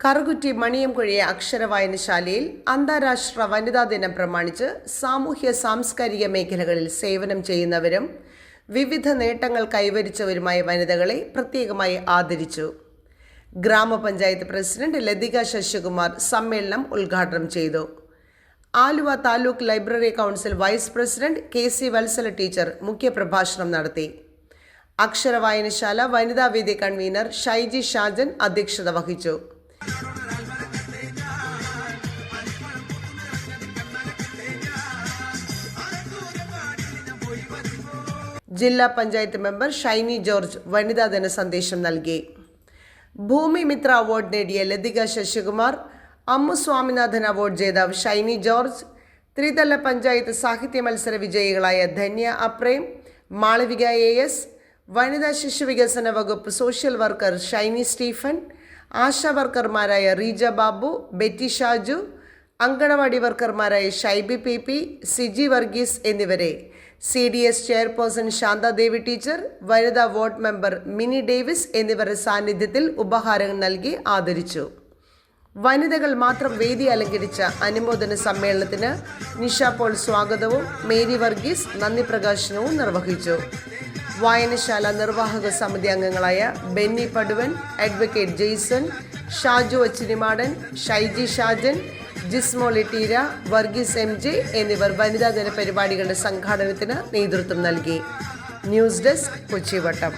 കറുകുറ്റി മണിയംകുഴി അക്ഷരവായനശാലയിൽ അന്താരാഷ്ട്ര വനിതാ ദിനം പ്രമാണിച്ച് സാമൂഹ്യ സാംസ്കാരിക മേഖലകളിൽ സേവനം ചെയ്യുന്നവരും വിവിധ നേട്ടങ്ങൾ കൈവരിച്ചവരുമായ വനിതകളെ പ്രത്യേകമായി ആദരിച്ചു. ഗ്രാമപഞ്ചായത്ത് പ്രസിഡന്റ് ലതിക ശശികുമാർ സമ്മേളനം ഉദ്ഘാടനം ചെയ്തു. Aluva taluk library council vice president KC Vatsala teacher മുഖ്യപ്രഭാഷണം നടത്തി. അക്ഷരവായനശാല വനിതാവേദി കൺവീനർ ഷൈജി ഷാജൻ അധ്യക്ഷത വഹിച്ചു. ജില്ലാ പഞ്ചായത്ത് മെമ്പർ ഷൈനി ജോർജ് വനിതാ ദിന സന്ദേശം നൽകി. ഭൂമി മിത്ര അവാർഡ് നേടിയ ലതിക ശശികുമാർ, അമ്മു സ്വാമിനാഥൻ അവാർഡ് ജേതാവ് ഷൈനി ജോർജ്, ത്രിതല പഞ്ചായത്ത് സാഹിത്യ മത്സര വിജയികളായ ധന്യ അപ്രേം, മാളവിക AS, വനിതാ ശിശു വികസന വകുപ്പ് സോഷ്യൽ വർക്കർ ഷൈനി സ്റ്റീഫൻ, ആശാ വർക്കർമാരായ റീജ ബാബു, ബെറ്റി ഷാജു, അങ്കണവാടി വർക്കർമാരായ ഷൈബി PP, സിജി വർഗീസ് എന്നിവരെ CDS ചെയർപേഴ്സൺ ശാന്താദേവി ടീച്ചർ, വനിതാ വാർഡ് മെമ്പർ മിനി ഡേവിസ് എന്നിവരുടെ സാന്നിധ്യത്തിൽ ഉപഹാരം നൽകി ആദരിച്ചു. വനിതകൾ മാത്രം വേദി അലങ്കരിച്ച അനുമോദന സമ്മേളനത്തിന് നിഷ പോൾ സ്വാഗതവും മേരി വർഗീസ് നന്ദി പ്രകാശനവും നിർവഹിച്ചു. വായനശാല നിർവാഹക സമിതി അംഗങ്ങളായ ബെന്നി പടുവൻ, അഡ്വക്കേറ്റ് ജെയ്സൺ, ഷാജു അച്ചിനിമാടൻ, ഷൈജി ഷാജൻ, ജിസ്മോ ലിറ്റീര, വർഗീസ് MJ എന്നിവർ വനിതാ ദിന പരിപാടികളുടെ സംഘാടനത്തിന് നേതൃത്വം നൽകി. News desk, കൊച്ചിവട്ടം.